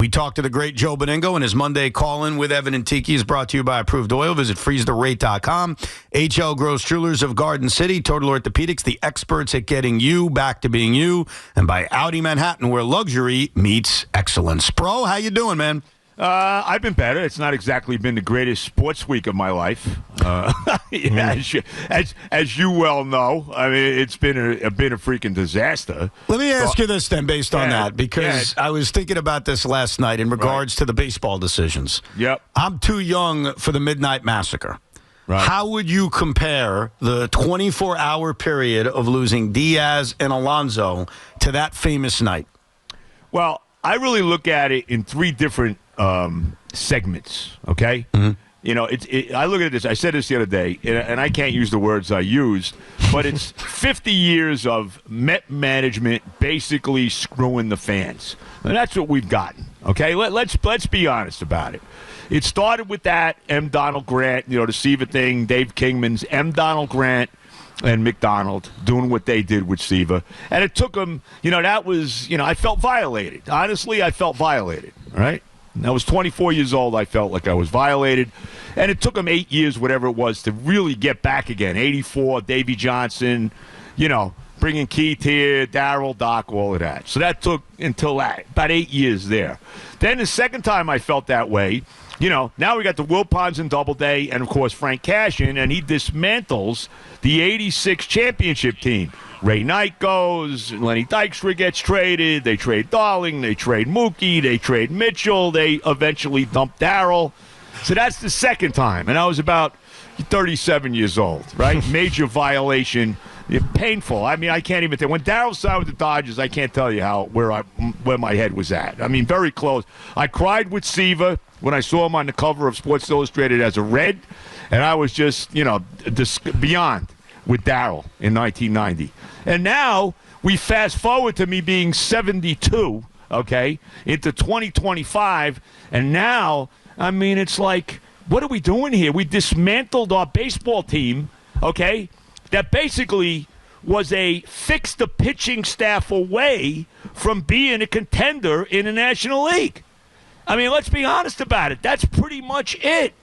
We talked to the great Joe Benigno, and his Monday call-in with Evan and Tiki is brought to you by Approved Oil. Visit freeztherate.com. HL Gross Jewelers of Garden City, Total Orthopedics, the experts at getting you back to being you, and by Audi Manhattan, where luxury meets excellence. Bro, how you doing, man? I've been better. It's not exactly been the greatest sports week of my life, as you well know. I mean, it's been a freaking disaster. Let me ask you this then, based on that, because I was thinking about this last night in regards to the baseball decisions. Yep. I'm too young for the Midnight Massacre. Right. How would you compare the 24-hour period of losing Díaz and Alonso to that famous night? Well, I really look at it in three different segments, okay? Mm-hmm. You know, I look at this. I said this the other day, and I can't use the words I used, but it's 50 years of Met management basically screwing the fans. And that's what we've gotten, okay? Let's be honest about it. It started with that M. Donald Grant, the Seaver thing, Dave Kingman's M. Donald Grant and McDonald doing what they did with Seaver. And it took them, that was, I felt violated. Honestly, I felt violated, all right? I was 24 years old. I felt like I was violated. And it took them 8 years, whatever it was, to really get back again. 84, Davey Johnson, bringing Keith here, Darryl, Doc, all of that. So that took until about 8 years there. Then the second time I felt that way, now we got the Wilpons and Doubleday and, of course, Frank Cashin, and he dismantles the 86 championship team. Ray Knight goes, Lenny Dykstra gets traded, they trade Darling, they trade Mookie, they trade Mitchell, they eventually dump Darryl. So that's the second time, and I was about 37 years old, right? Major violation, painful. I mean, I can't even think. When Darryl signed with the Dodgers, I can't tell you where my head was at. I mean, very close. I cried with Seaver when I saw him on the cover of Sports Illustrated as a Red, and I was just, beyond with Darryl in 1990. And now we fast forward to me being 72, okay, into 2025, and now, I mean, it's like, what are we doing here? We dismantled our baseball team, okay, that basically was a fix the pitching staff away from being a contender in the National League. I mean, let's be honest about it. That's pretty much it.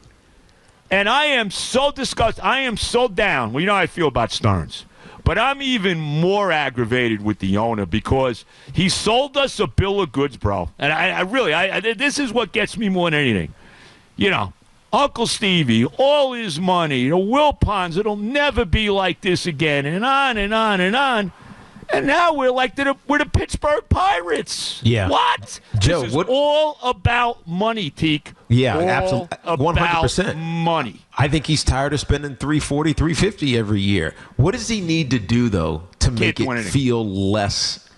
And I am so disgusted. I am so down. Well, you know how I feel about Stearns. But I'm even more aggravated with the owner because he sold us a bill of goods, bro. And I really, this is what gets me more than anything. Uncle Stevie, all his money, the Wilpons, it'll never be like this again, and on and on and on. And now we're like we're the Pittsburgh Pirates. Yeah. What? Joe, this is all about money, Teak. Yeah, all absolutely. 100%. About money. I think he's tired of spending $340, $350 every year. What does he need to do, though, to make it feel less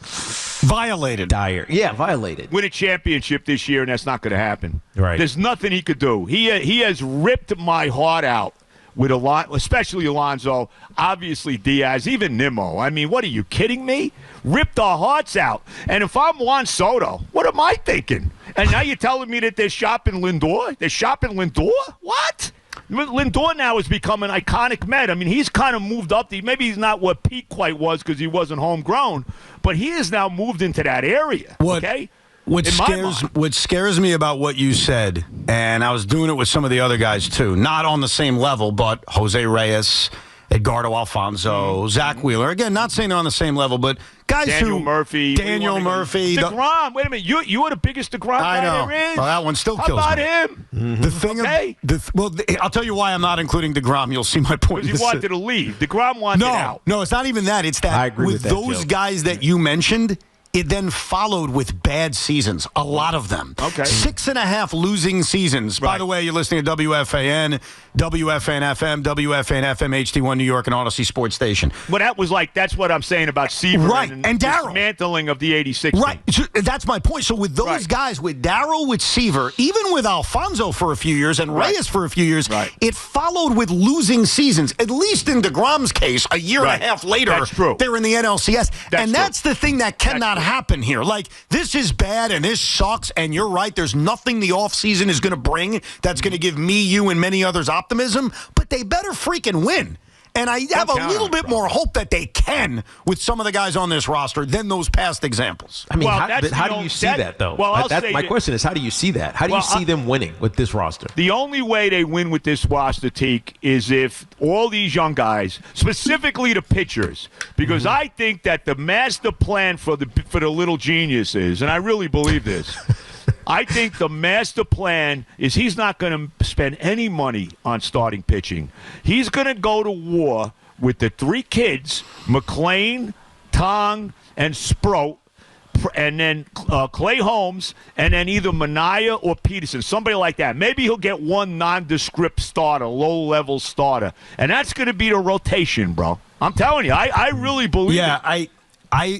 violated? Dire. Yeah, violated. Win a championship this year, and that's not going to happen. Right. There's nothing he could do. He has ripped my heart out with especially Alonso, obviously Díaz, even Nimmo. I mean, what are you kidding me? Ripped our hearts out. And if I'm Juan Soto, what am I thinking? And now you're telling me that they're shopping Lindor? They're shopping Lindor? What? Lindor now has become an iconic Met. I mean, he's kind of moved up. Maybe he's not what Pete quite was because he wasn't homegrown, but he has now moved into that area. Okay? What scares me about what you said, and I was doing it with some of the other guys too, not on the same level, but Jose Reyes, Edgardo Alfonso, Zach Wheeler. Again, not saying they're on the same level, but guys Daniel Murphy. DeGrom. Wait a minute. You are the biggest DeGrom guy there is. Well, that one still kills me. How about him? Mm-hmm. The thing I'll tell you why I'm not including DeGrom. You'll see my point. Because he wanted to leave. DeGrom wanted out. No, it's not even that. It's that I agree with that, those Joe. guys that you mentioned, it then followed with bad seasons, a lot of them. Okay. 6.5 losing seasons. Right. By the way, you're listening to WFAN, WFAN FM, WFAN FM, HD1 New York, and Odyssey Sports Station. Well, that's what I'm saying about Seaver and Darryl. Dismantling of the 86 Right. So that's my point. So with those guys, with Darryl, with Seaver, even with Alfonso for a few years and Reyes for a few years, it followed with losing seasons. At least in DeGrom's case, a year and a half later, they're in the NLCS. That's the thing that cannot happen here. Like, this is bad and this sucks, and you're right, there's nothing the offseason is going to bring that's going to give me, you, and many others optimism, but they better freaking win. And I have a little bit more hope that they can with some of the guys on this roster than those past examples. I mean, how do you see that, though? Well, my question is, how do you see that? How do you see them winning with this roster? The only way they win with this roster, Tiki, is if all these young guys, specifically the pitchers, because I think that the master plan for the little genius is, and I really believe this, I think the master plan is he's not going to spend any money on starting pitching. He's going to go to war with the three kids, McClain, Tong, and Sproat, and then Clay Holmes, and then either Minaya or Peterson, somebody like that. Maybe he'll get one nondescript starter, low-level starter, and that's going to be the rotation, bro. I'm telling you, I really believe it.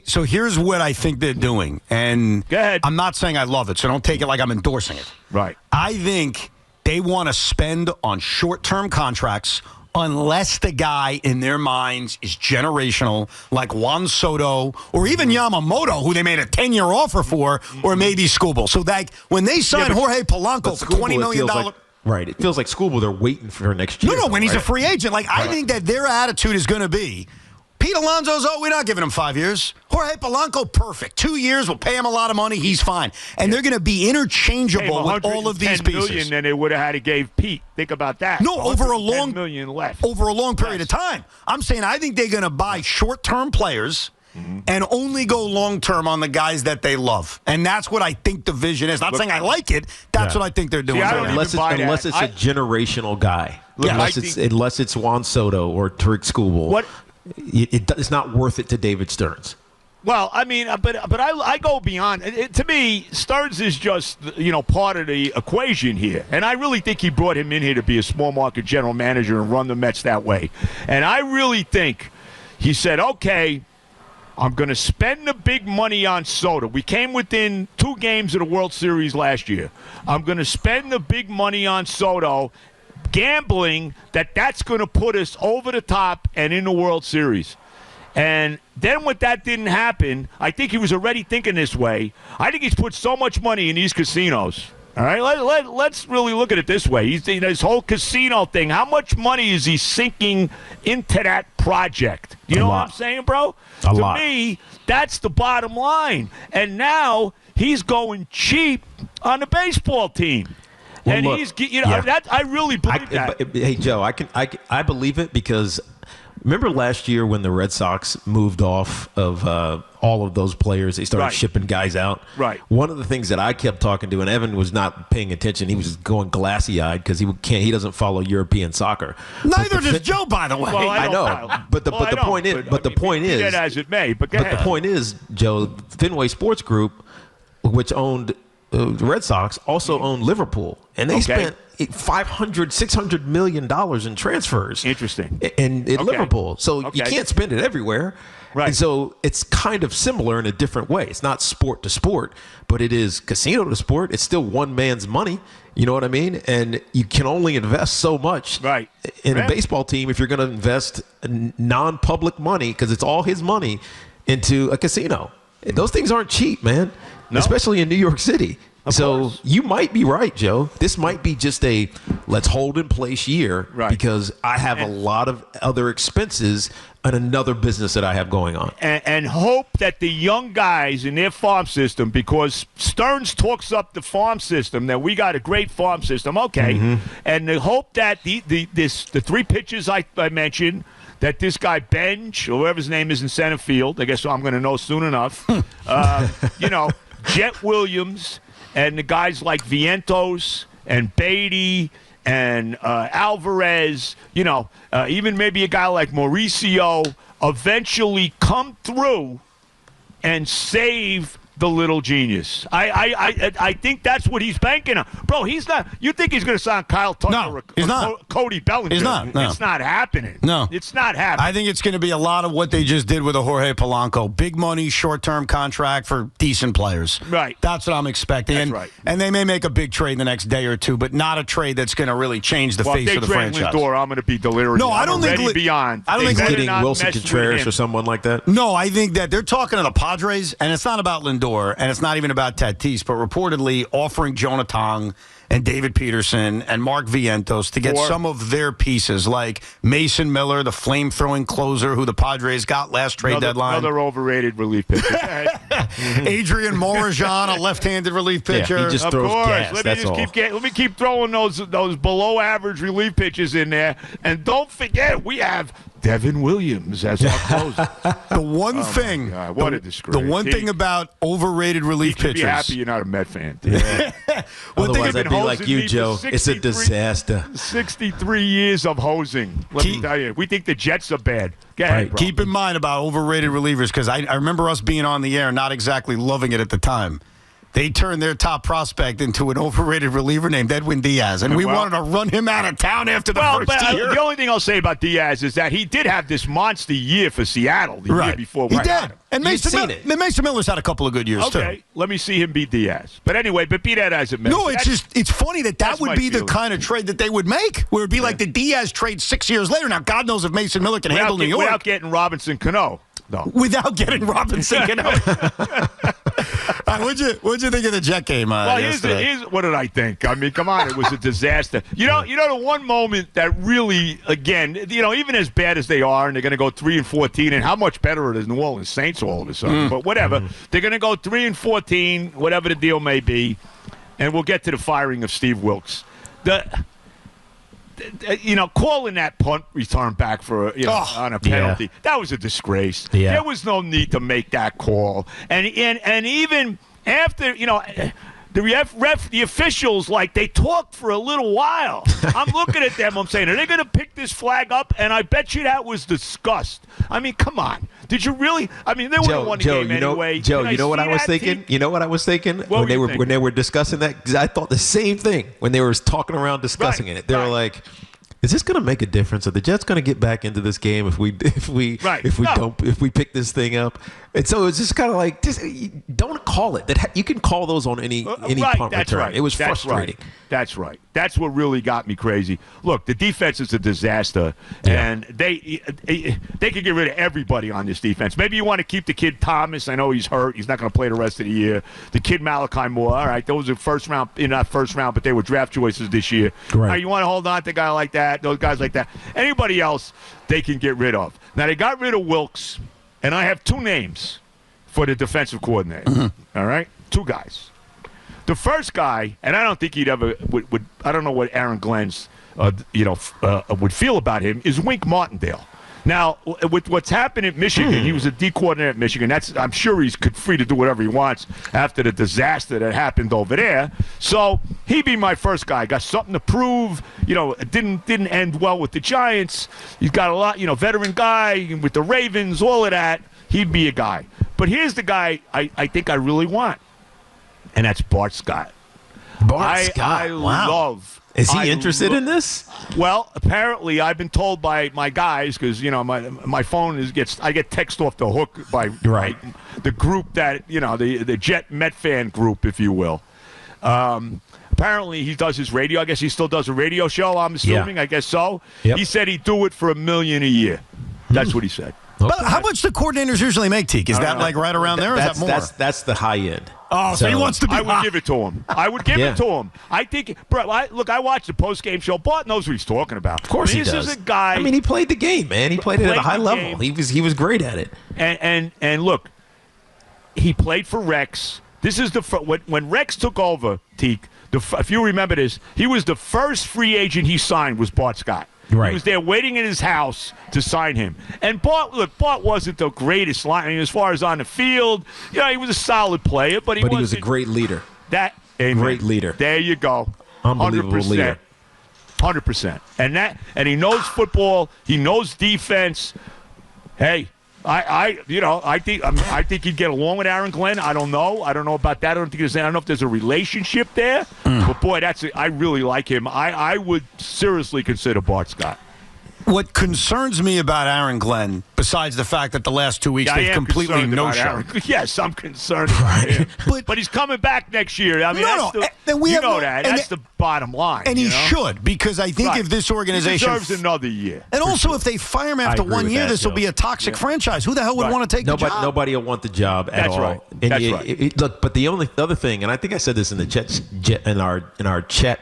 So here's what I think they're doing, and go ahead. I'm not saying I love it, so don't take it like I'm endorsing it. Right. I think they want to spend on short-term contracts unless the guy in their minds is generational, like Juan Soto or even Yamamoto, who they made a 10-year offer for, or maybe Skubal. So that when they sign Jorge Polanco for $20 million. Right. It feels like Skubal, they're waiting for next year. No, when he's a free agent. I think that their attitude is going to be, Pete Alonso's, we're not giving him 5 years. Jorge Polanco, perfect. 2 years, we'll pay him a lot of money. He's fine. And they're going to be interchangeable with all of these pieces. $110 million, and they would have had to give Pete. Think about that. No, over a long million left. Over a long period of time. I'm saying I think they're going to buy short-term players and only go long-term on the guys that they love. And that's what I think the vision is. Not saying I like it. That's what I think they're doing. Unless it's a generational guy. Unless it's Juan Soto or Tariq Skubal. It's not worth it to David Stearns. Well, I mean, but I go beyond. To me, Stearns is just part of the equation here, and I really think he brought him in here to be a small market general manager and run the Mets that way. And I really think he said, "Okay, I'm going to spend the big money on Soto. We came within 2 games of the World Series last year. I'm going to spend the big money on Soto." Gambling that's going to put us over the top and in the World Series. And then when that didn't happen, I think he was already thinking this way. I think he's put so much money in these casinos. All right, let's really look at it this way. His whole casino thing, how much money is he sinking into that project? You know what I'm saying, bro? A lot. To me, that's the bottom line. And now he's going cheap on the baseball team. Well, and look, I really believe that. Hey, Joe, I believe it because remember last year when the Red Sox moved off of all of those players, they started shipping guys out. Right. One of the things that I kept talking to, and Evan was not paying attention, he was just going glassy-eyed because he doesn't follow European soccer. Neither does Joe, by the way. Well, I know, but the point is, be that as it may. But the point is, Joe, Fenway Sports Group, which owned the Red Sox, also owned Liverpool, and they spent $500-600 million in transfers. Interesting. In Liverpool, so you can't spend it everywhere. Right. And so it's kind of similar in a different way. It's not sport to sport, but it is casino to sport. It's still one man's money. You know what I mean? And you can only invest so much in a baseball team if you're going to invest non-public money, because it's all his money, into a casino. Those things aren't cheap, man. No. Especially in New York City. So you might be right, Joe. This might be just a let's hold in place year because I have a lot of other expenses and another business that I have going on. And hope that the young guys in their farm system, because Stearns talks up the farm system, that we got a great farm system. Okay. Mm-hmm. And the hope that the 3 pitchers I mentioned, that this guy Benj, or whoever his name is in center field, I guess I'm going to know soon enough, Jet Williams, and the guys like Vientos and Beatty and Alvarez, even maybe a guy like Mauricio, eventually come through and save the little genius. I think that's what he's banking on. Bro, he's not. You think he's going to sign Kyle Tucker or Cody Bellinger? He's not. No. It's not happening. No. It's not happening. I think it's going to be a lot of what they just did with a Jorge Polanco. Big money, short-term contract for decent players. Right. That's what I'm expecting. That's right. And they may make a big trade the next day or two, but not a trade that's going to really change the face of the franchise. If they trade Lindor, I'm going to be delirious. No, I don't think beyond. I don't think getting Wilson Contreras or someone like that. No, I think that they're talking to the Padres, and it's not about Lindor. door, and it's not even about Tatis, but reportedly offering Jonah Tong and David Peterson and Mark Vientos to get some of their pieces, like Mason Miller, the flame-throwing closer who the Padres got last trade deadline. Another overrated relief pitcher. Adrian Morajan, a left-handed relief pitcher. Yeah, he just throws gas. Let me keep throwing those below-average relief pitches in there. And don't forget, we have Devin Williams as our closer. The one thing, what a disgrace. The one thing about overrated relief pitchers. Be happy you're not a Met fan. Yeah. Otherwise, I'd be like you, Joe. It's a disaster. 63 years of hosing. Let me tell you, we think the Jets are bad. Go ahead, bro. Keep in mind about overrated relievers, because I remember us being on the air, not exactly loving it at the time. They turned their top prospect into an overrated reliever named Edwin Díaz, and we wanted to run him out of town after the first year. The only thing I'll say about Díaz is that he did have this monster year for Seattle the year before. He did. And Mason Miller's had a couple of good years, too. Okay, let me see him beat Díaz. But anyway, be that as it may. No, it's funny that would be the kind of trade that they would make, where it would be like the Díaz trade 6 years later. Now, God knows if Mason Miller can handle New York. Without getting Robinson Cano. No. Without getting Robinson Cano. What'd you think of the Jet game yesterday? What did I think? I mean, come on, it was a disaster. You know, the one moment that really, again, even as bad as they are, and they're going to go 3-14, and how much better it is New Orleans Saints all of a sudden. But whatever, they're going to go 3-14, whatever the deal may be, and we'll get to the firing of Steve Wilkes. Calling that punt return back for on a penalty, that was a disgrace. Yeah. There was no need to make that call. And even after, the officials, like, they talked for a little while. I'm looking at them, I'm saying, are they going to pick this flag up? And I bet you that was disgust. I mean, come on. Did you really? I mean, they would have won the game anyway. Joe, you know what I was thinking? You know what I was thinking when they were discussing that? Because I thought the same thing when they were talking around discussing it. They were like, is this going to make a difference? Are the Jets going to get back into this game if we pick this thing up? And so it's just kind of like, don't call it. You can call those on any punt return. Right. It was frustrating. That's right. That's what really got me crazy. Look, the defense is a disaster, and they could get rid of everybody on this defense. Maybe you want to keep the kid Thomas. I know he's hurt. He's not going to play the rest of the year. The kid Malachi Moore. All right, those are not first round, but they were draft choices this year. Right. All right, you want to hold on to a guy like that, those guys like that. Anybody else, they can get rid of. Now, they got rid of Wilkes, and I have two names for the defensive coordinator. All right? Two guys. The first guy, and I don't think he'd ever would I don't know what Aaron Glenn's would feel about him, is Wink Martindale. Now, with what's happened at Michigan, he was a D coordinator at Michigan. I'm sure he's free to do whatever he wants after the disaster that happened over there. So he'd be my first guy. Got something to prove. It didn't end well with the Giants. He's got a lot, veteran guy with the Ravens, all of that. He'd be a guy. But here's the guy I think I really want, and that's Bart Scott. Bart Scott. Love. Is he interested in this? Well, apparently, I've been told by my guys, because my phone I get text off the hook by the group that the Jet Met fan group, if you will. Apparently, he does his radio. I guess he still does a radio show. I'm assuming. Yeah. I guess so. Yep. He said he'd do it for $1 million a year. That's what he said. Okay. But how much do coordinators usually make, Teak? Is that like right around there, or is that more? That's the high end. Oh, so he wants to be. I would give it to him. I would give it to him. I think, bro. I watched the post-game show. Bart knows what he's talking about. Of course he does. This is a guy. I mean, he played the game, man. He played it at a high level. He was great at it. And look, he played for Rex. This is when Rex took over, Teak. If you remember this, he was the first free agent he signed was Bart Scott. Right. He was there waiting in his house to sign him. And Bart wasn't the greatest line. I mean, as far as on the field, he was a solid player, but he was a great leader. Great leader. There you go. Unbelievable 100%. leader. 100%. And he knows football. He knows defense. Hey, I think he'd get along with Aaron Glenn. I don't know about that. I don't know if there's a relationship there. But boy, I really like him. I would seriously consider Bart Scott. What concerns me about Aaron Glenn, besides the fact that the last 2 weeks they've completely no-showed. Yes, I'm concerned about him. But he's coming back next year. I mean, that's the bottom line. And he should, because I think if this organization deserves another year. And also, if they fire him after 1 year, this will be a toxic franchise. Who the hell would want to take the job? Nobody will want the job at all. Right. That's right. Look, but the other thing, and I think I said this in the chat,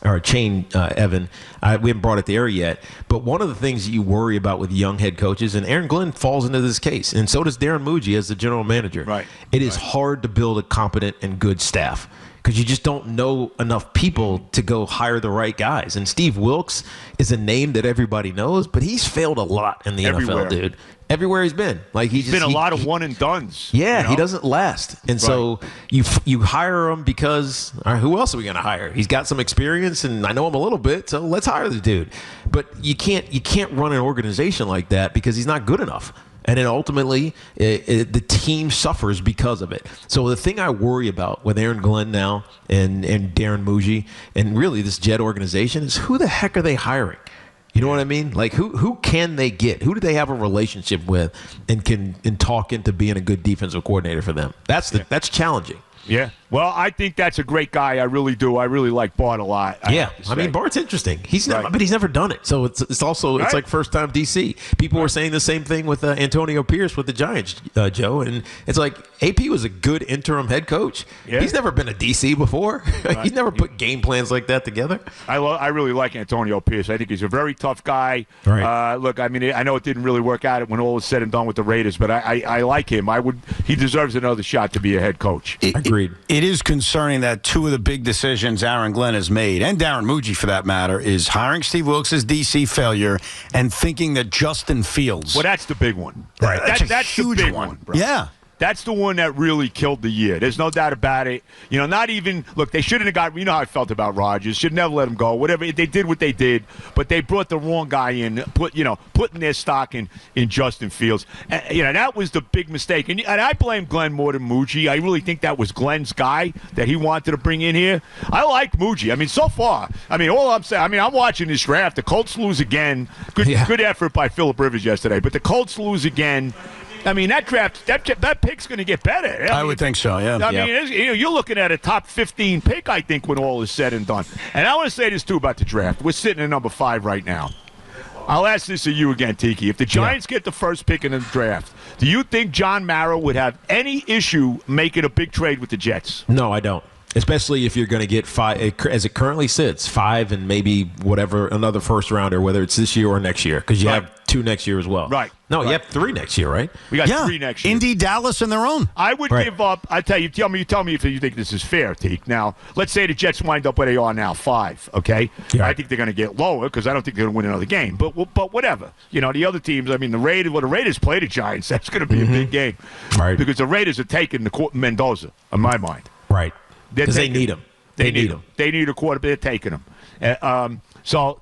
our chain, Evan. We haven't brought it to air yet. But one of the things that you worry about with young head coaches, and Aaron Glenn falls into this case, and so does Darren Muji as the general manager. Right. It is hard to build a competent and good staff because you just don't know enough people to go hire the right guys. And Steve Wilkes is a name that everybody knows, but he's failed a lot in the NFL, dude. Everywhere he's been, he's been a lot of one and dones. Yeah, he doesn't last, and so you hire him because who else are we going to hire? He's got some experience, and I know him a little bit, so let's hire the dude. But you can't run an organization like that because he's not good enough, and then ultimately the team suffers because of it. So the thing I worry about with Aaron Glenn now and Darren Muji and really this Jet organization is who the heck are they hiring? You know what I mean? Who can they get? Who do they have a relationship with and can talk into being a good defensive coordinator for them? That's challenging. Yeah. Well, I think that's a great guy. I really do. I really like Bart a lot. I mean, Bart's interesting. But he's never done it. So it's also it's like first time DC. People were saying the same thing with Antonio Pierce with the Giants, Joe, and it's like AP was a good interim head coach. Yeah. He's never been a DC before. He's never put game plans like that together. I really like Antonio Pierce. I think he's a very tough guy. Right. Look, I mean, I know it didn't really work out when all is said and done with the Raiders, but I like him. He deserves another shot to be a head coach. Agreed. It is concerning that two of the big decisions Aaron Glenn has made, and Darren Muji for that matter, is hiring Steve Wilkes' DC failure and thinking that Justin Fields. Well, that's the big one. Right. That's a huge the big one, bro. Yeah. That's the one that really killed the year. There's no doubt about it. Not even – look, they shouldn't have got – you know how I felt about Rodgers. Should never let him go. Whatever. They did what they did, but they brought the wrong guy in, putting their stock in Justin Fields. And, that was the big mistake. And I blame Glenn more than Muji. I really think that was Glenn's guy that he wanted to bring in here. I like Muji. I mean, so far, all I'm saying – I'm watching this draft. The Colts lose again. Good effort by Phillip Rivers yesterday. But the Colts lose again. I mean, that draft, that pick's going to get better. I would think so, yeah. I mean, you're looking at a top 15 pick, I think, when all is said and done. And I want to say this, too, about the draft. We're sitting at number 5 right now. I'll ask this of you again, Tiki. If the Giants get the first pick in the draft, do you think John Mara would have any issue making a big trade with the Jets? No, I don't. Especially if you're going to get 5, as it currently sits, 5 and maybe whatever, another first rounder, whether it's this year or next year, because you have 2 next year as well. Right. No, you have 3 next year, right? We got 3 next year. Indy, Dallas, and their own. I would give up. I tell you, tell me if you think this is fair, Teak. Now, let's say the Jets wind up where they are now, 5. Okay. Yeah. I think they're going to get lower because I don't think they're going to win another game. But whatever. The other teams. I mean, the Raiders play the Giants. That's going to be a big game, right? Because the Raiders are taking the Mendoza, in my mind. Right. Because they need him. They need him. They need a quarterback. They're taking him. So,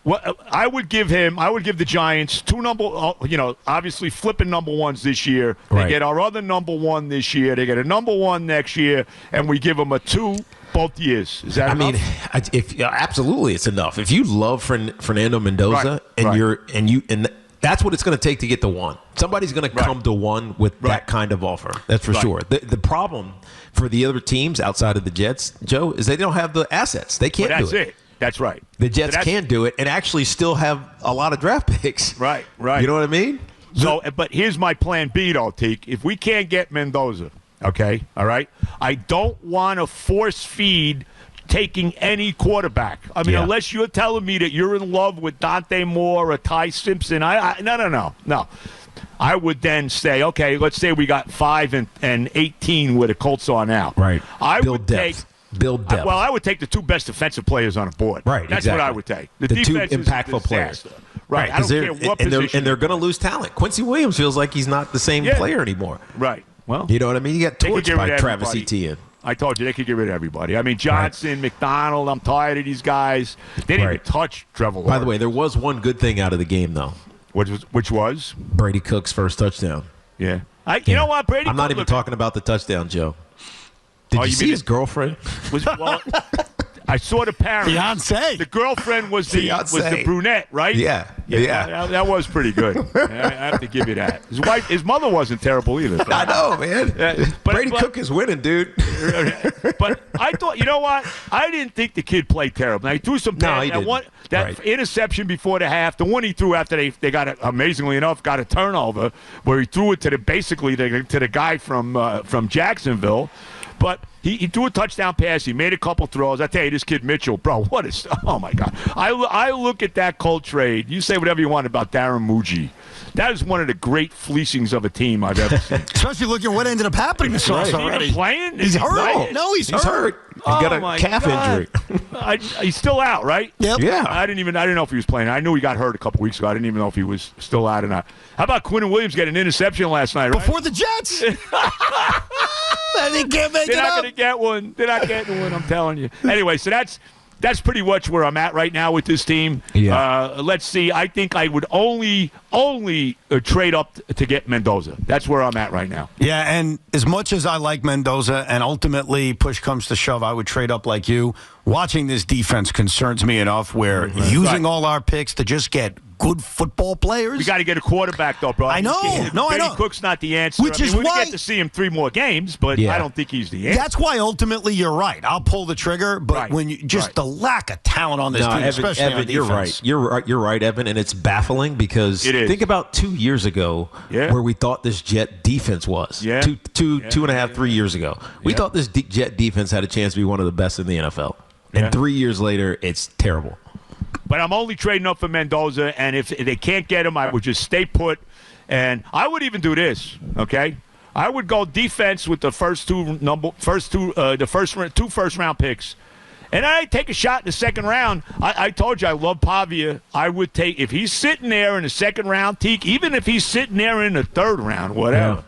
I would give the Giants 2 obviously flipping number 1s this year. They get our other number 1 this year. They get a number 1 next year, and we give them a 2 both years. Is that enough? Absolutely, it's enough. If you love Fernando Mendoza and that's what it's going to take to get to 1. Somebody's going to come to 1 with that kind of offer. That's for sure. The problem for the other teams outside of the Jets, Joe, is they don't have the assets. They can't do it. That's it. That's right. The Jets can do it and actually still have a lot of draft picks. Right. You know what I mean? So, but here's my plan B, though, Teak. If we can't get Mendoza, okay, all right, I don't want to force feed taking any quarterback. I mean, unless you're telling me that you're in love with Dante Moore or Ty Simpson, no. I would then say, okay, let's say we got 5 and 18 where the Colts are now. Right. Build depth. I would take the 2 best defensive players on the board. Right. That's what I would take. The 2 impactful players. Right. I don't care what position. And they're going to lose talent. Quincy Williams feels like he's not the same player anymore. Right. Well, you know what I mean? You got torched by Travis Etienne. I told you they could get rid of everybody. I mean, Johnson, McDonald, I'm tired of these guys. They didn't even touch Trevor Lawrence. By the way, there was one good thing out of the game, though. Which was? Brady Cook's first touchdown. Yeah. You know what, Brady? I'm not even talking about the touchdown, Joe. Did you see his girlfriend? I saw the parents. Fiancé. The girlfriend was the brunette, right? Yeah. That was pretty good. I have to give you that. His mother wasn't terrible either. I know, man. Brady Cook is winning, dude. But I thought, you know what? I didn't think the kid played terrible. Now, he threw some interception before the half. The one he threw after they got it, amazingly enough, got a turnover where he threw it to the guy from Jacksonville. But he threw a touchdown pass. He made a couple throws. I tell you, this kid Mitchell, bro, oh, my God. I look at that Colt trade. You say whatever you want about Darren Muji. That is one of the great fleecings of a team I've ever seen. Especially looking at what ended up happening to Sauce already. Is he playing? He's hurt. Playing? No, he's hurt. He's got a calf injury. He's still out, right? Yep. Yeah. I didn't know if he was playing. I knew he got hurt a couple weeks ago. I didn't even know if he was still out or not. How about Quinn Williams getting an interception last night, right? Before the Jets. They can't make it up. They're not going to get one. They're not getting one, I'm telling you. Anyway, so that's pretty much where I'm at right now with this team. Yeah. Let's see. I think I would only trade up to get Mendoza. That's where I'm at right now. Yeah, and as much as I like Mendoza, and ultimately push comes to shove, I would trade up like you. Watching this defense concerns me enough where using all our picks to just get good football players. We got to get a quarterback, though, bro. I know. I know. Cook's not the answer. Which is we're why going to get to see him 3 more games, but I don't think he's the answer. That's why ultimately you're right. I'll pull the trigger, but when you the lack of talent on this team, especially on defense. You're right, Evan, and it's baffling because think about 2 years ago where we thought this Jet defense was. Yeah. Two and a half, 3 years ago. We thought this Jet defense had a chance to be one of the best in the NFL. And 3 years later, it's terrible. But I'm only trading up for Mendoza, and if they can't get him, I would just stay put. And I would even do this, okay? I would go defense with the two first round picks. And I'd take a shot in the second round. I told you I love Pavia. I would take, if he's sitting there in the second round, Tiki, even if he's sitting there in the third round, whatever,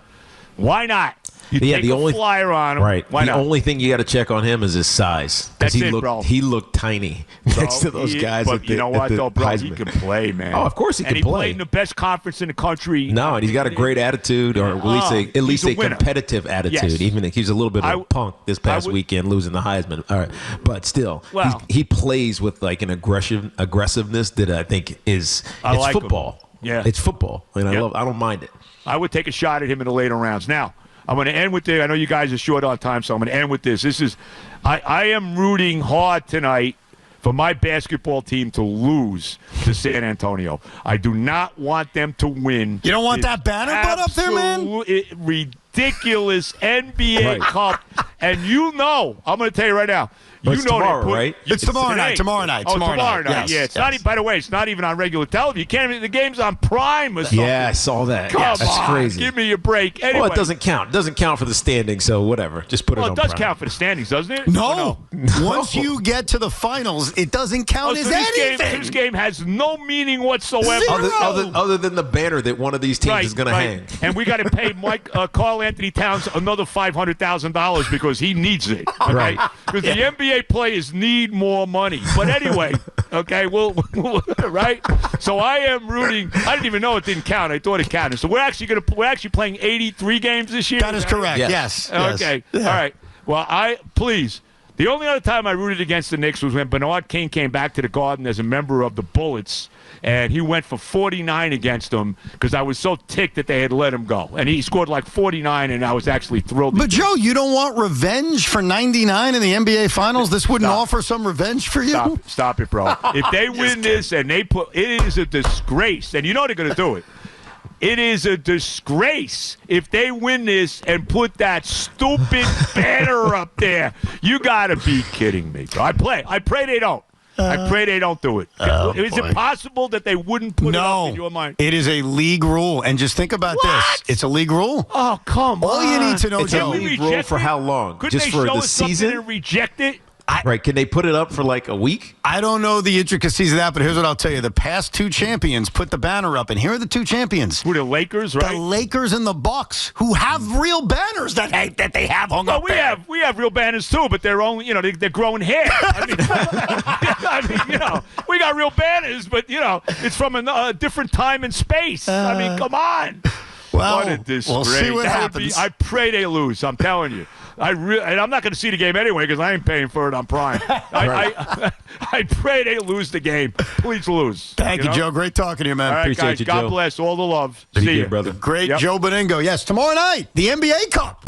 why not? You take a flyer on him. Right. Why the only thing you got to check on him is his size. That's bro. He looked tiny next to those guys. But you know what, though, bro? He can play, man. Oh, of course he can play. And he played in the best conference in the country. No, and he's got a great attitude, or at least a competitive attitude. Yes. Even if he's a little bit of a punk this past weekend, losing the Heisman. All right, but still, he plays with like an aggressiveness that I think it's football. Yeah, it's football, and I don't mind it. I would take a shot at him in the later rounds. Now, I'm going to end with this. I know you guys are short on time, so I'm going to end with this. I am rooting hard tonight for my basketball team to lose to San Antonio. I do not want them to win. You don't want that banner butt up there, man? Ridiculous NBA Cup. And I'm going to tell you right now. It's tomorrow, right? It's tomorrow night. Tomorrow night. Tomorrow night. Yes, yeah, it's not even. By the way, it's not even on regular television. You can't even. The game's on Prime or something. Yeah, I saw that. Come That's on, crazy. Give me a break. Anyway. Well, it doesn't count. It doesn't count for the standings, so whatever. Just put it on Well, it does Prime. count for the standings, doesn't it? No. Once you get to the finals, it doesn't count as anything. This game has no meaning whatsoever. Other than the banner that one of these teams is going to hang. And we got to pay Carl Anthony Towns another $500,000 because he needs it. Okay? Right. Because the NBA players need more money. But anyway, okay, we'll right? So I am rooting. I didn't even know it didn't count. I thought it counted. So we're actually playing 83 games this year. That is correct. Yes. Okay. Yeah. All right. Well, the only other time I rooted against the Knicks was when Bernard King came back to the Garden as a member of the Bullets, and he went for 49 against them because I was so ticked that they had let him go. And he scored like 49, and I was actually thrilled. But, Joe, you don't want revenge for 99 in the NBA Finals? This wouldn't offer some revenge for you? Stop it, bro. If they win this and it is a disgrace, and you know they're going to do it. It is a disgrace if they win this and put that stupid banner up there. You got to be kidding me. I pray they don't. I pray they don't do it. Is it possible that they wouldn't put it up in your mind? It is a league rule. And just think about this. It's a league rule. Oh, come on. All you need to know, Joe. It's a league rule for how long? Just for the season? And reject it? Right. Can they put it up for like a week? I don't know the intricacies of that, but here's what I'll tell you. The past two champions put the banner up, and here are the two champions. Who, the Lakers, right? The Lakers and the Bucks, who have real banners that they have hung up there. We have real banners too, but they're only, they're growing hair. We got real banners, but, it's from a different time and space. Come on. Well, what a disgrace. We'll see what happens. I pray they lose. I'm telling you. And I'm not going to see the game anyway because I ain't paying for it on Prime. I pray they lose the game. Please lose. Thank you, Joe. Great talking to you, man. All right, Appreciate guys. you, God Joe. bless. All the love. See you, brother. Great Joe Benigno. Yes, tomorrow night, the NBA Cup.